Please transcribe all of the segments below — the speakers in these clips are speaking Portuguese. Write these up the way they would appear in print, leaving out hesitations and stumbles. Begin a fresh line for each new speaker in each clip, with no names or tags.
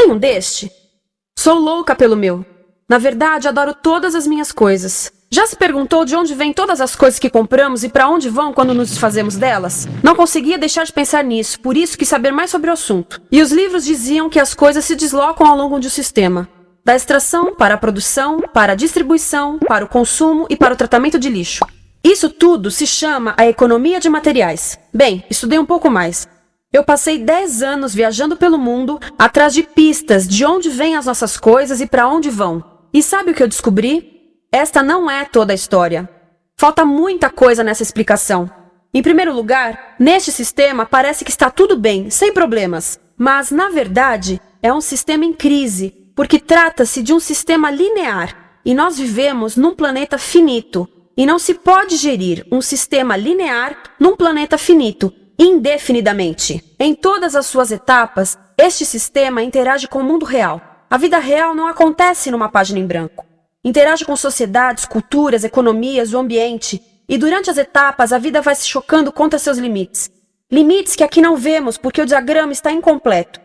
Tem um deste? Sou louca pelo meu. Na verdade, adoro todas as minhas coisas. Já se perguntou de onde vêm todas as coisas que compramos e para onde vão quando nos desfazemos delas? Não conseguia deixar de pensar nisso, por isso quis saber mais sobre o assunto. E os livros diziam que as coisas se deslocam ao longo de um sistema. Da extração, para a produção, para a distribuição, para o consumo e para o tratamento de lixo. Isso tudo se chama a economia de materiais. Bem, estudei um pouco mais. Eu passei 10 anos viajando pelo mundo, atrás de pistas de onde vêm as nossas coisas e para onde vão. E sabe o que eu descobri? Esta não é toda a história. Falta muita coisa nessa explicação. Em primeiro lugar, neste sistema parece que está tudo bem, sem problemas. Mas, na verdade, é um sistema em crise, porque trata-se de um sistema linear. E nós vivemos num planeta finito. E não se pode gerir um sistema linear num planeta finito, indefinidamente. Em todas as suas etapas, este sistema interage com o mundo real. A vida real não acontece numa página em branco. Interage com sociedades, culturas, economias, o ambiente. E durante as etapas, a vida vai se chocando contra seus limites. Limites que aqui não vemos porque o diagrama está incompleto.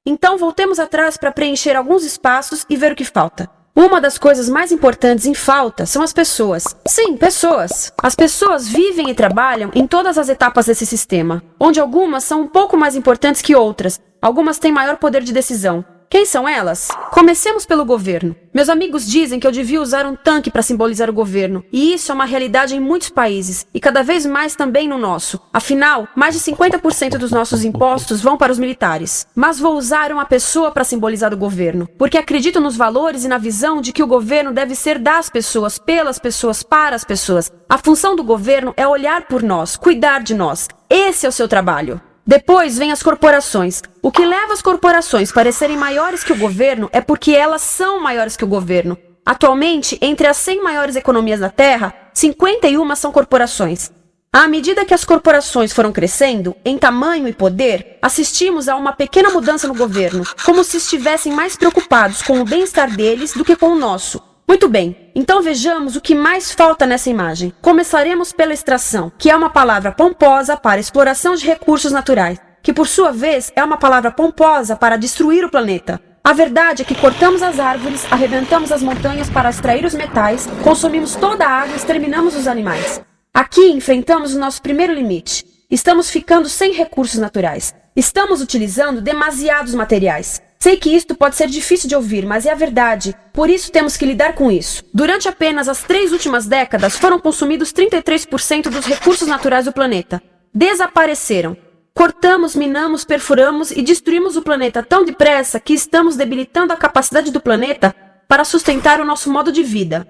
Então, voltemos atrás para preencher alguns espaços e ver o que falta. Uma das coisas mais importantes em falta são as pessoas. Sim, pessoas. As pessoas vivem e trabalham em todas as etapas desse sistema, onde algumas são um pouco mais importantes que outras. Algumas têm maior poder de decisão. Quem são elas? Comecemos pelo governo. Meus amigos dizem que eu devia usar um tanque para simbolizar o governo, e isso é uma realidade em muitos países, e cada vez mais também no nosso. Afinal, mais de 50% dos nossos impostos vão para os militares. Mas vou usar uma pessoa para simbolizar o governo, porque acredito nos valores e na visão de que o governo deve ser das pessoas, pelas pessoas, para as pessoas. A função do governo é olhar por nós, cuidar de nós. Esse é o seu trabalho. Depois vem as corporações. O que leva as corporações a parecerem maiores que o governo é porque elas são maiores que o governo. Atualmente, entre as 100 maiores economias da Terra, 51 são corporações. À medida que as corporações foram crescendo, em tamanho e poder, assistimos a uma pequena mudança no governo, como se estivessem mais preocupados com o bem-estar deles do que com o nosso. Muito bem, então vejamos o que mais falta nessa imagem. Começaremos pela extração, que é uma palavra pomposa para exploração de recursos naturais, que por sua vez é uma palavra pomposa para destruir o planeta. A verdade é que cortamos as árvores, arrebentamos as montanhas para extrair os metais, consumimos toda a água e exterminamos os animais. Aqui enfrentamos o nosso primeiro limite. Estamos ficando sem recursos naturais. Estamos utilizando demasiados materiais. Sei que isto pode ser difícil de ouvir, mas é a verdade. Por isso temos que lidar com isso. Durante apenas as 3 últimas décadas, foram consumidos 33% dos recursos naturais do planeta. Desapareceram. Cortamos, minamos, perfuramos e destruímos o planeta tão depressa que estamos debilitando a capacidade do planeta para sustentar o nosso modo de vida.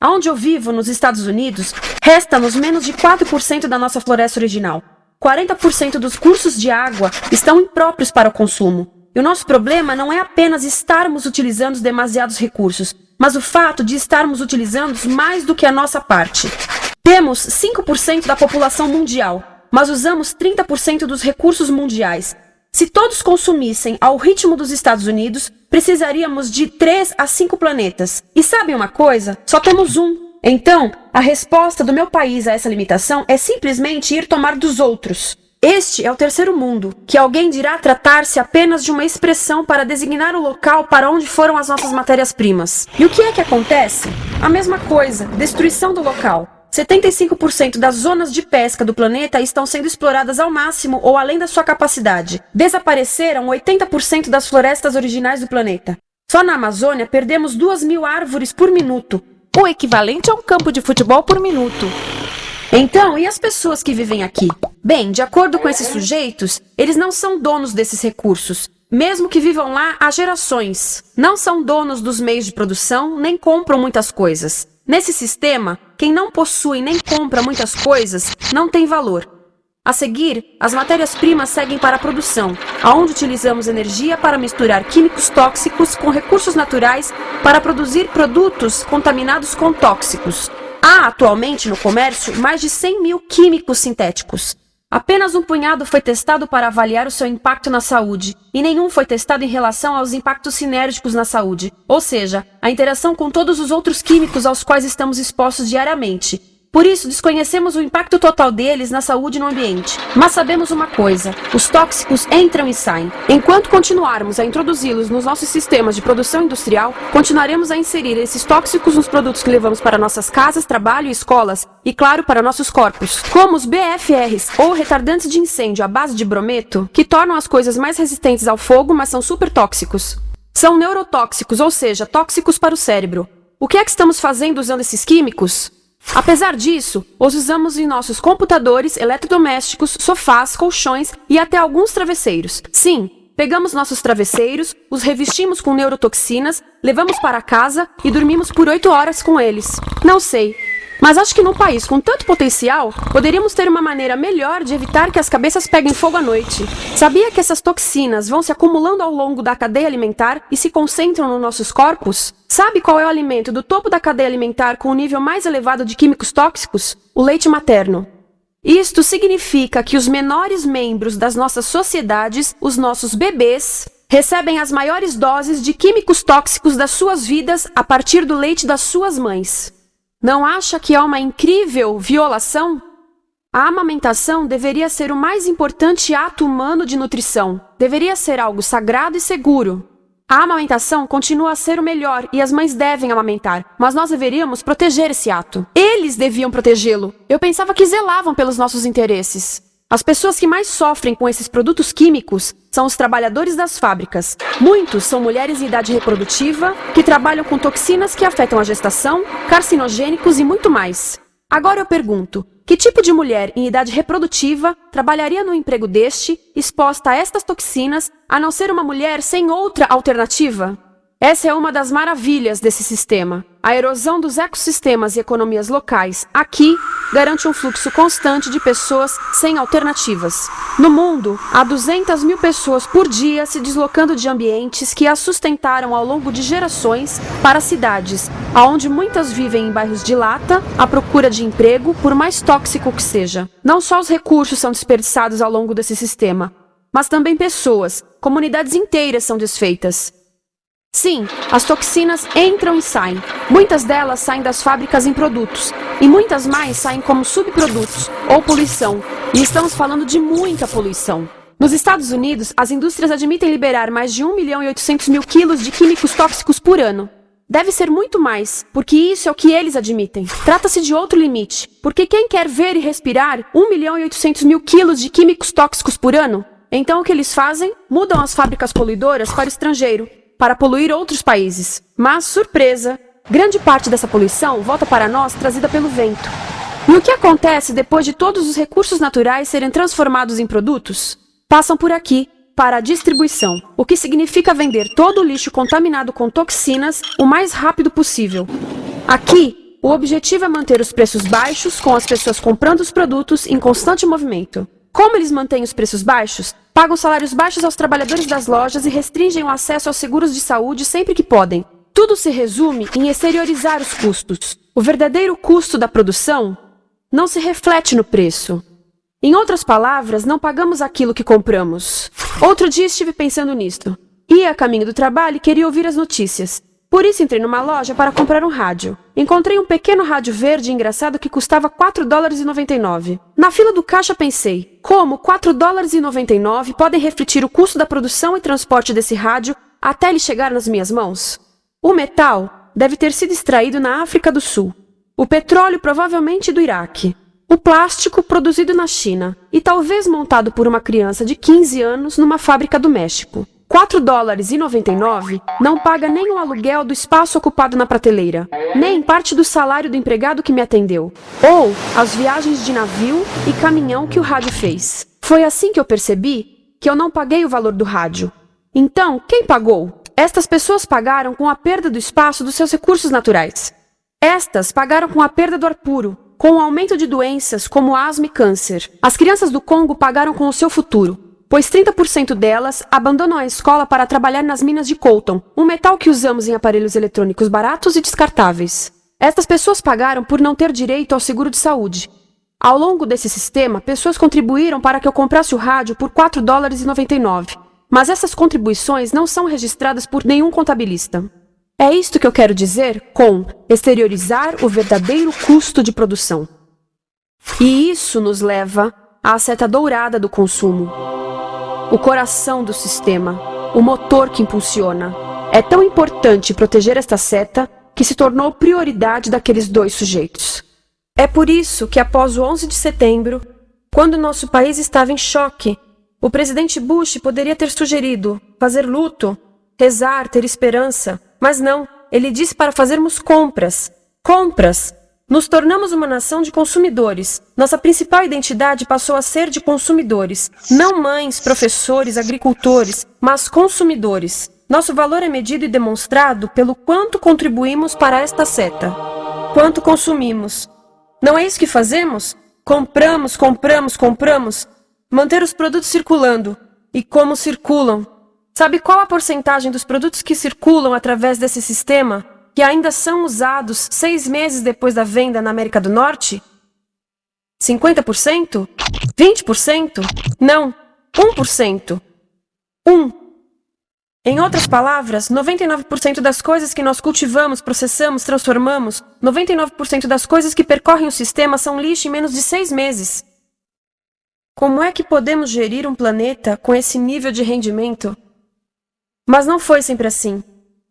Onde eu vivo, nos Estados Unidos, resta-nos menos de 4% da nossa floresta original. 40% dos cursos de água estão impróprios para o consumo. E o nosso problema não é apenas estarmos utilizando demasiados recursos, mas o fato de estarmos utilizando mais do que a nossa parte. Temos 5% da população mundial, mas usamos 30% dos recursos mundiais. Se todos consumissem ao ritmo dos Estados Unidos, precisaríamos de 3 a 5 planetas. E sabem uma coisa? Só temos um. Então, a resposta do meu país a essa limitação é simplesmente ir tomar dos outros. Este é o terceiro mundo, que alguém dirá tratar-se apenas de uma expressão para designar o local para onde foram as nossas matérias-primas. E o que é que acontece? A mesma coisa, destruição do local. 75% das zonas de pesca do planeta estão sendo exploradas ao máximo ou além da sua capacidade. Desapareceram 80% das florestas originais do planeta. Só na Amazônia perdemos 2.000 árvores por minuto, o equivalente a um campo de futebol por minuto. Então, e as pessoas que vivem aqui? Bem, de acordo com esses sujeitos, eles não são donos desses recursos, mesmo que vivam lá há gerações. Não são donos dos meios de produção, nem compram muitas coisas. Nesse sistema, quem não possui nem compra muitas coisas não tem valor. A seguir, as matérias-primas seguem para a produção, onde utilizamos energia para misturar químicos tóxicos com recursos naturais para produzir produtos contaminados com tóxicos. Há atualmente no comércio mais de 100.000 químicos sintéticos. Apenas um punhado foi testado para avaliar o seu impacto na saúde, e nenhum foi testado em relação aos impactos sinérgicos na saúde, ou seja, a interação com todos os outros químicos aos quais estamos expostos diariamente. Por isso, desconhecemos o impacto total deles na saúde e no ambiente. Mas sabemos uma coisa: os tóxicos entram e saem. Enquanto continuarmos a introduzi-los nos nossos sistemas de produção industrial, continuaremos a inserir esses tóxicos nos produtos que levamos para nossas casas, trabalho e escolas, e claro, para nossos corpos. Como os BFRs, ou retardantes de incêndio à base de brometo, que tornam as coisas mais resistentes ao fogo, mas são super tóxicos. São neurotóxicos, ou seja, tóxicos para o cérebro. O que é que estamos fazendo usando esses químicos? Apesar disso, os usamos em nossos computadores, eletrodomésticos, sofás, colchões e até alguns travesseiros. Sim, pegamos nossos travesseiros, os revestimos com neurotoxinas, levamos para casa e dormimos por 8 horas com eles. Não sei, mas acho que num país com tanto potencial, poderíamos ter uma maneira melhor de evitar que as cabeças peguem fogo à noite. Sabia que essas toxinas vão se acumulando ao longo da cadeia alimentar e se concentram nos nossos corpos? Sabe qual é o alimento do topo da cadeia alimentar com o nível mais elevado de químicos tóxicos? O leite materno. Isto significa que os menores membros das nossas sociedades, os nossos bebês, recebem as maiores doses de químicos tóxicos das suas vidas a partir do leite das suas mães. Não acha que é uma incrível violação? A amamentação deveria ser o mais importante ato humano de nutrição. Deveria ser algo sagrado e seguro. A amamentação continua a ser o melhor e as mães devem amamentar, mas nós deveríamos proteger esse ato. Eles deviam protegê-lo. Eu pensava que zelavam pelos nossos interesses. As pessoas que mais sofrem com esses produtos químicos são os trabalhadores das fábricas. Muitos são mulheres em idade reprodutiva, que trabalham com toxinas que afetam a gestação, carcinogênicos e muito mais. Agora eu pergunto, que tipo de mulher em idade reprodutiva trabalharia no emprego deste, exposta a estas toxinas, a não ser uma mulher sem outra alternativa? Essa é uma das maravilhas desse sistema. A erosão dos ecossistemas e economias locais aqui garante um fluxo constante de pessoas sem alternativas. No mundo, há 200 mil pessoas por dia se deslocando de ambientes que as sustentaram ao longo de gerações para cidades, onde muitas vivem em bairros de lata, à procura de emprego, por mais tóxico que seja. Não só os recursos são desperdiçados ao longo desse sistema, mas também pessoas, comunidades inteiras são desfeitas. Sim, as toxinas entram e saem. Muitas delas saem das fábricas em produtos, e muitas mais saem como subprodutos, ou poluição. E estamos falando de muita poluição. Nos Estados Unidos, as indústrias admitem liberar mais de 1.800.000 quilos de químicos tóxicos por ano. Deve ser muito mais, porque isso é o que eles admitem. Trata-se de outro limite, porque quem quer ver e respirar 1.800.000 quilos de químicos tóxicos por ano? Então o que eles fazem? Mudam as fábricas poluidoras para o estrangeiro, para poluir outros países. Mas, surpresa, grande parte dessa poluição volta para nós trazida pelo vento. E o que acontece depois de todos os recursos naturais serem transformados em produtos? Passam por aqui, para a distribuição, o que significa vender todo o lixo contaminado com toxinas o mais rápido possível. Aqui, o objetivo é manter os preços baixos, com as pessoas comprando os produtos em constante movimento. Como eles mantêm os preços baixos? Pagam salários baixos aos trabalhadores das lojas e restringem o acesso aos seguros de saúde sempre que podem. Tudo se resume em exteriorizar os custos. O verdadeiro custo da produção não se reflete no preço. Em outras palavras, não pagamos aquilo que compramos. Outro dia estive pensando nisto. Ia a caminho do trabalho e queria ouvir as notícias. Por isso entrei numa loja para comprar um rádio. Encontrei um pequeno rádio verde engraçado que custava $4,99. Na fila do caixa pensei, como $4,99 podem refletir o custo da produção e transporte desse rádio até ele chegar nas minhas mãos? O metal deve ter sido extraído na África do Sul. O petróleo provavelmente do Iraque. O plástico produzido na China e talvez montado por uma criança de 15 anos numa fábrica do México. $4,99 não paga nem o aluguel do espaço ocupado na prateleira, nem parte do salário do empregado que me atendeu, ou as viagens de navio e caminhão que o rádio fez. Foi assim que eu percebi que eu não paguei o valor do rádio. Então, quem pagou? Estas pessoas pagaram com a perda do espaço dos seus recursos naturais. Estas pagaram com a perda do ar puro, com o aumento de doenças como asma e câncer. As crianças do Congo pagaram com o seu futuro, pois 30% delas abandonam a escola para trabalhar nas minas de coltan, um metal que usamos em aparelhos eletrônicos baratos e descartáveis. Estas pessoas pagaram por não ter direito ao seguro de saúde. Ao longo desse sistema, pessoas contribuíram para que eu comprasse o rádio por $4,99, mas essas contribuições não são registradas por nenhum contabilista. É isto que eu quero dizer com exteriorizar o verdadeiro custo de produção. E isso nos leva à seta dourada do consumo. O coração do sistema, o motor que impulsiona. É tão importante proteger esta seta que se tornou prioridade daqueles dois sujeitos. É por isso que após o 11 de setembro, quando nosso país estava em choque, o presidente Bush poderia ter sugerido fazer luto, rezar, ter esperança, mas não, ele disse para fazermos compras. Compras! Nos tornamos uma nação de consumidores. Nossa principal identidade passou a ser de consumidores. Não mães, professores, agricultores, mas consumidores. Nosso valor é medido e demonstrado pelo quanto contribuímos para esta seta. Quanto consumimos. Não é isso que fazemos? Compramos, compramos, compramos. Manter os produtos circulando. E como circulam? Sabe qual a porcentagem dos produtos que circulam através desse sistema que ainda são usados 6 meses depois da venda na América do Norte? 50%? 20%? Não, 1%. 1. Em outras palavras, 99% das coisas que nós cultivamos, processamos, transformamos, 99% das coisas que percorrem o sistema são lixo em menos de 6 meses. Como é que podemos gerir um planeta com esse nível de rendimento? Mas não foi sempre assim.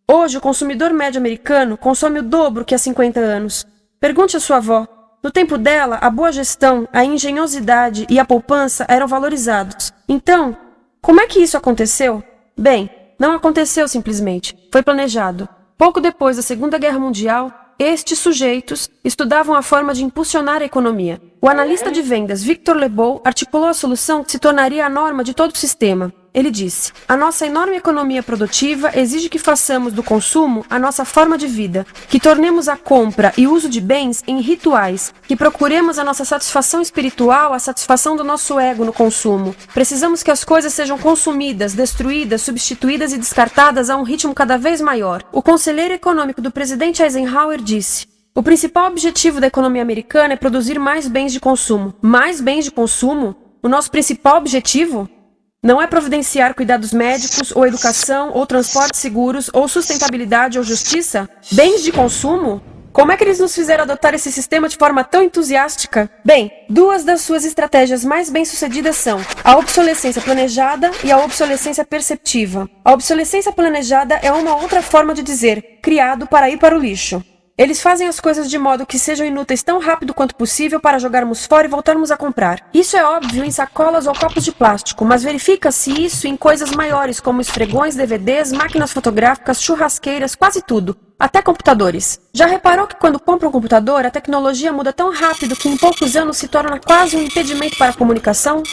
Hoje, o consumidor médio americano consome o dobro que há 50 anos. Pergunte à sua avó. No tempo dela, a boa gestão, a engenhosidade e a poupança eram valorizados. Então, como é que isso aconteceu? Bem, não aconteceu simplesmente. Foi planejado. Pouco depois da Segunda Guerra Mundial, estes sujeitos estudavam a forma de impulsionar a economia. O analista de vendas Victor Lebow articulou a solução que se tornaria a norma de todo o sistema. Ele disse: a nossa enorme economia produtiva exige que façamos do consumo a nossa forma de vida, que tornemos a compra e uso de bens em rituais, que procuremos a nossa satisfação espiritual, a satisfação do nosso ego no consumo. Precisamos que as coisas sejam consumidas, destruídas, substituídas e descartadas a um ritmo cada vez maior. O conselheiro econômico do presidente Eisenhower disse: o principal objetivo da economia americana é produzir mais bens de consumo. Mais bens de consumo? O nosso principal objetivo? Não é providenciar cuidados médicos, ou educação, ou transportes seguros, ou sustentabilidade, ou justiça? Bens de consumo? Como é que eles nos fizeram adotar esse sistema de forma tão entusiástica? Bem, 2 das suas estratégias mais bem-sucedidas são a obsolescência planejada e a obsolescência perceptiva. A obsolescência planejada é uma outra forma de dizer criado para ir para o lixo. Eles fazem as coisas de modo que sejam inúteis tão rápido quanto possível para jogarmos fora e voltarmos a comprar. Isso é óbvio em sacolas ou copos de plástico, mas verifica-se isso em coisas maiores como esfregões, DVDs, máquinas fotográficas, churrasqueiras, quase tudo. Até computadores. Já reparou que quando compra um computador, a tecnologia muda tão rápido que em poucos anos se torna quase um impedimento para a comunicação?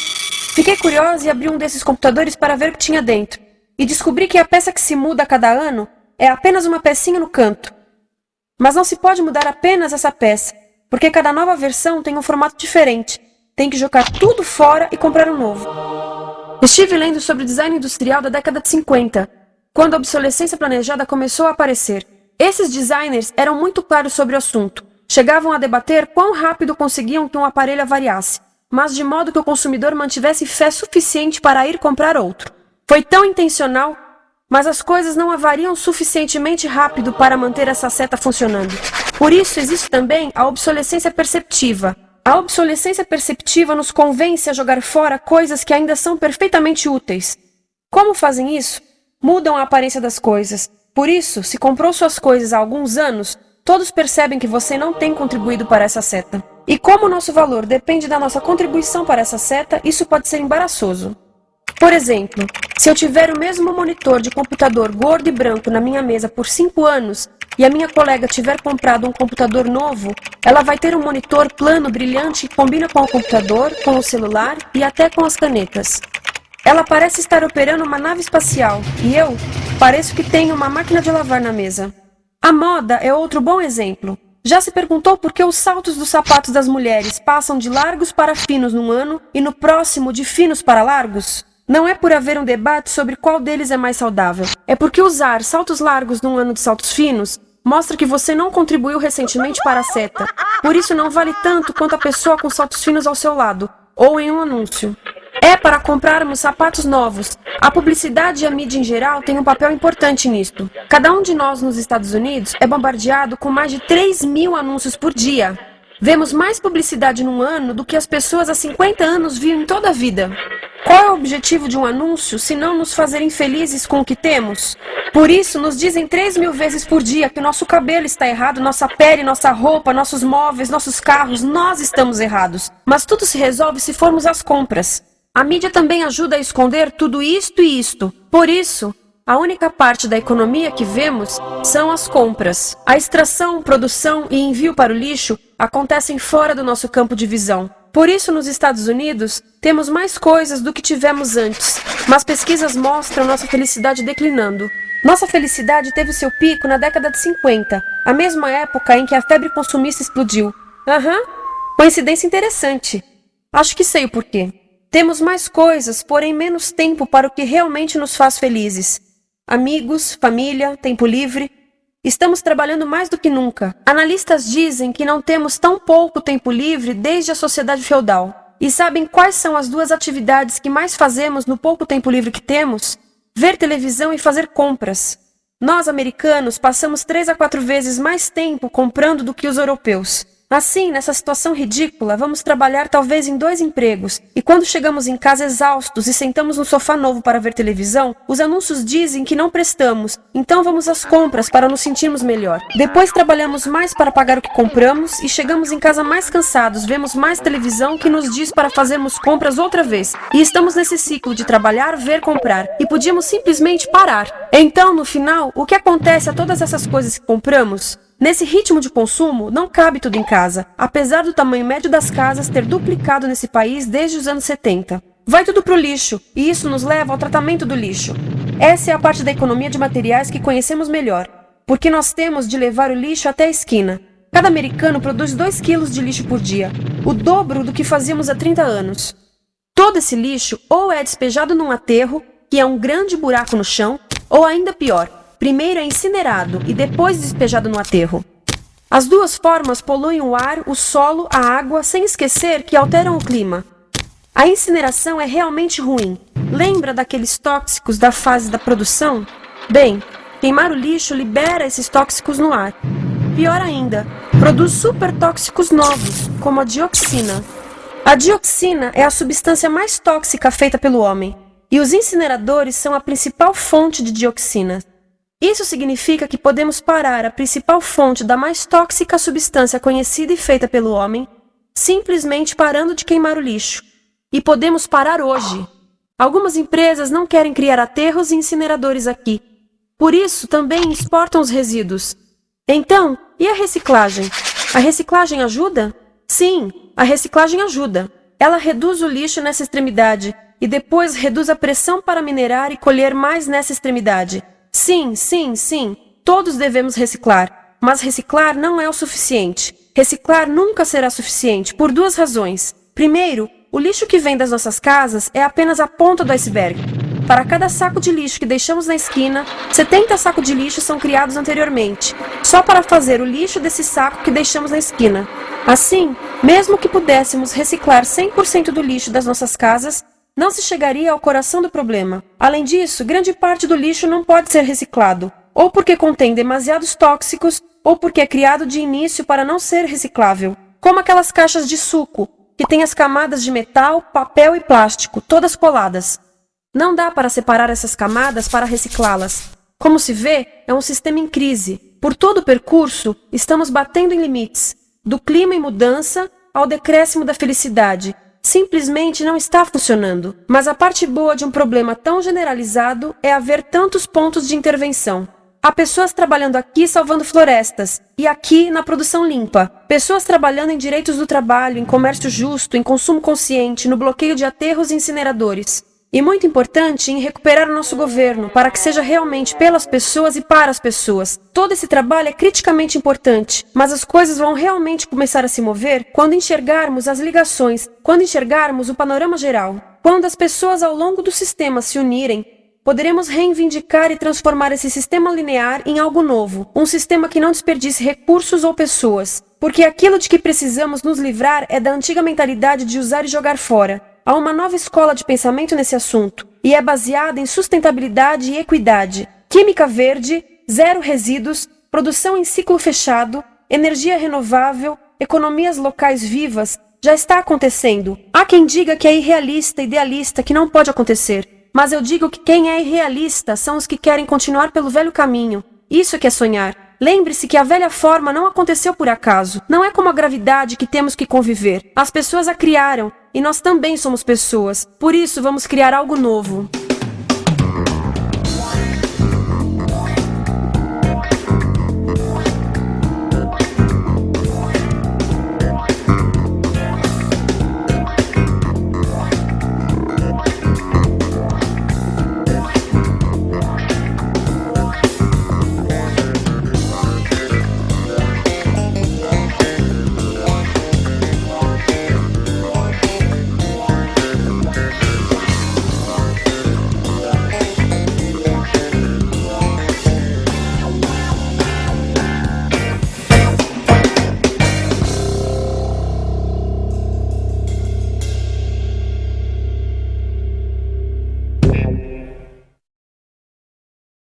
Fiquei curiosa e abri um desses computadores para ver o que tinha dentro. E descobri que a peça que se muda a cada ano é apenas uma pecinha no canto. Mas não se pode mudar apenas essa peça, porque cada nova versão tem um formato diferente. Tem que jogar tudo fora e comprar um novo. Estive lendo sobre o design industrial da década de 50, quando a obsolescência planejada começou a aparecer. Esses designers eram muito claros sobre o assunto. Chegavam a debater quão rápido conseguiam que um aparelho avariasse, mas de modo que o consumidor mantivesse fé suficiente para ir comprar outro. Foi tão intencional, mas as coisas não avariam suficientemente rápido para manter essa seta funcionando. Por isso existe também a obsolescência perceptiva. A obsolescência perceptiva nos convence a jogar fora coisas que ainda são perfeitamente úteis. Como fazem isso? Mudam a aparência das coisas. Por isso, se comprou suas coisas há alguns anos, todos percebem que você não tem contribuído para essa seta. E como o nosso valor depende da nossa contribuição para essa seta, isso pode ser embaraçoso. Por exemplo, se eu tiver o mesmo monitor de computador gordo e branco na minha mesa por 5 anos e a minha colega tiver comprado um computador novo, ela vai ter um monitor plano brilhante que combina com o computador, com o celular e até com as canetas. Ela parece estar operando uma nave espacial e eu pareço que tenho uma máquina de lavar na mesa. A moda é outro bom exemplo. Já se perguntou por que os saltos dos sapatos das mulheres passam de largos para finos num ano e no próximo de finos para largos? Não é por haver um debate sobre qual deles é mais saudável. É porque usar saltos largos num ano de saltos finos mostra que você não contribuiu recentemente para a seta. Por isso não vale tanto quanto a pessoa com saltos finos ao seu lado, ou em um anúncio. É para comprarmos sapatos novos. A publicidade e a mídia em geral têm um papel importante nisto. Cada um de nós nos Estados Unidos é bombardeado com mais de 3.000 anúncios por dia. Vemos mais publicidade num ano do que as pessoas há 50 anos viam em toda a vida. Qual é o objetivo de um anúncio se não nos fazer infelizes com o que temos? Por isso, nos dizem 3.000 vezes por dia que nosso cabelo está errado, nossa pele, nossa roupa, nossos móveis, nossos carros, nós estamos errados. Mas tudo se resolve se formos às compras. A mídia também ajuda a esconder tudo isto e isto. Por isso, a única parte da economia que vemos são as compras. A extração, produção e envio para o lixo acontecem fora do nosso campo de visão. Por isso, nos Estados Unidos, temos mais coisas do que tivemos antes, mas pesquisas mostram nossa felicidade declinando. Nossa felicidade teve seu pico na década de 50, a mesma época em que a febre consumista explodiu. Coincidência interessante. Acho que sei o porquê. Temos mais coisas, porém menos tempo para o que realmente nos faz felizes. Amigos, família, tempo livre. Estamos trabalhando mais do que nunca. Analistas dizem que não temos tão pouco tempo livre desde a sociedade feudal. E sabem quais são as duas atividades que mais fazemos no pouco tempo livre que temos? Ver televisão e fazer compras. Nós, americanos, passamos 3 a 4 vezes mais tempo comprando do que os europeus. Assim, nessa situação ridícula, vamos trabalhar talvez em 2 empregos, e quando chegamos em casa exaustos e sentamos no sofá novo para ver televisão, os anúncios dizem que não prestamos, então vamos às compras para nos sentirmos melhor. Depois trabalhamos mais para pagar o que compramos e chegamos em casa mais cansados, vemos mais televisão que nos diz para fazermos compras outra vez. E estamos nesse ciclo de trabalhar, ver, comprar, e podíamos simplesmente parar. Então, no final, o que acontece a todas essas coisas que compramos? Nesse ritmo de consumo, não cabe tudo em casa, apesar do tamanho médio das casas ter duplicado nesse país desde os anos 70. Vai tudo pro lixo, e isso nos leva ao tratamento do lixo. Essa é a parte da economia de materiais que conhecemos melhor, porque nós temos de levar o lixo até a esquina. Cada americano produz 2 quilos de lixo por dia, o dobro do que fazíamos há 30 anos. Todo esse lixo ou é despejado num aterro, que é um grande buraco no chão, ou ainda pior, primeiro é incinerado e depois despejado no aterro. As duas formas poluem o ar, o solo, a água, sem esquecer que alteram o clima. A incineração é realmente ruim. Lembra daqueles tóxicos da fase da produção? Bem, queimar o lixo libera esses tóxicos no ar. Pior ainda, produz supertóxicos novos, como a dioxina. A dioxina é a substância mais tóxica feita pelo homem, e os incineradores são a principal fonte de dioxina. Isso significa que podemos parar a principal fonte da mais tóxica substância conhecida e feita pelo homem, simplesmente parando de queimar o lixo. E podemos parar hoje. Algumas empresas não querem criar aterros e incineradores aqui. Por isso, também exportam os resíduos. Então, e a reciclagem? A reciclagem ajuda? Sim, a reciclagem ajuda. Ela reduz o lixo nessa extremidade e depois reduz a pressão para minerar e colher mais nessa extremidade. Sim, todos devemos reciclar, mas reciclar não é o suficiente. Reciclar nunca será suficiente, por 2 razões. Primeiro, o lixo que vem das nossas casas é apenas a ponta do iceberg. Para cada saco de lixo que deixamos na esquina, 70 sacos de lixo são criados anteriormente, só para fazer o lixo desse saco que deixamos na esquina. Assim, mesmo que pudéssemos reciclar 100% do lixo das nossas casas, não se chegaria ao coração do problema. Além disso, grande parte do lixo não pode ser reciclado, ou porque contém demasiados tóxicos, ou porque é criado de início para não ser reciclável. Como aquelas caixas de suco, que têm as camadas de metal, papel e plástico, todas coladas. Não dá para separar essas camadas para reciclá-las. Como se vê, é um sistema em crise. Por todo o percurso, estamos batendo em limites, do clima em mudança ao decréscimo da felicidade. Simplesmente não está funcionando. Mas a parte boa de um problema tão generalizado é haver tantos pontos de intervenção. Há pessoas trabalhando aqui salvando florestas, e aqui na produção limpa. Pessoas trabalhando em direitos do trabalho, em comércio justo, em consumo consciente, no bloqueio de aterros e incineradores. E muito importante, em recuperar o nosso governo, para que seja realmente pelas pessoas e para as pessoas. Todo esse trabalho é criticamente importante, mas as coisas vão realmente começar a se mover quando enxergarmos as ligações, quando enxergarmos o panorama geral. Quando as pessoas ao longo do sistema se unirem, poderemos reivindicar e transformar esse sistema linear em algo novo, um sistema que não desperdice recursos ou pessoas, porque aquilo de que precisamos nos livrar é da antiga mentalidade de usar e jogar fora. Há uma nova escola de pensamento nesse assunto, e é baseada em sustentabilidade e equidade, química verde, zero resíduos, produção em ciclo fechado, energia renovável, economias locais vivas, já está acontecendo. Há quem diga que é irrealista, idealista, que não pode acontecer. Mas eu digo que quem é irrealista são os que querem continuar pelo velho caminho. Isso é que é sonhar. Lembre-se que a velha forma não aconteceu por acaso. Não é como a gravidade que temos que conviver. As pessoas a criaram, e nós também somos pessoas. Por isso, vamos criar algo novo.